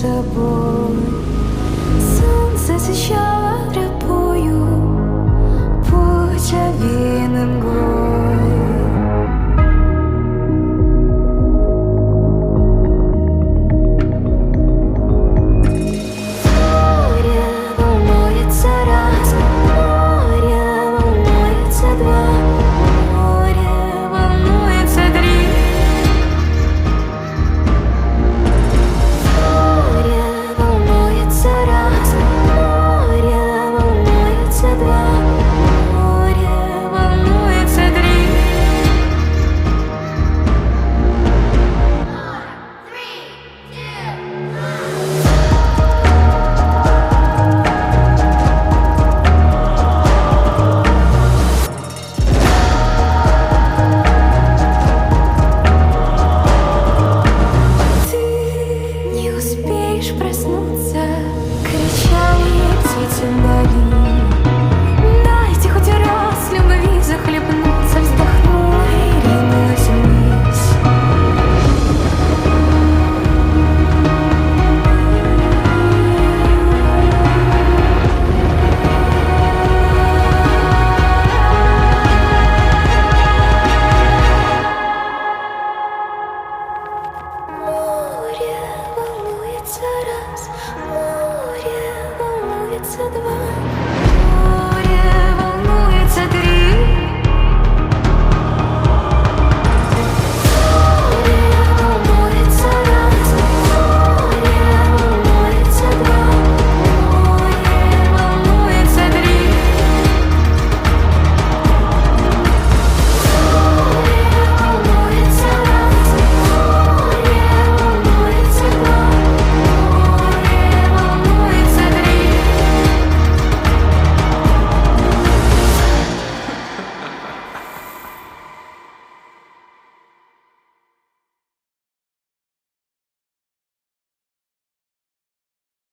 тобой. Солнце освещало тропою путь овеянным мглой. Море волнуется раз, море волнуется два, море волнуется три. Море волнуется раз, море волнуется два, море волнуется три. Ты не успеешь проснуться, кричали птицы вдали. Дайте хоть раз любви захлебнуться, вздохнула и ринулась вниз. Море волнуется раз, море волнуется два.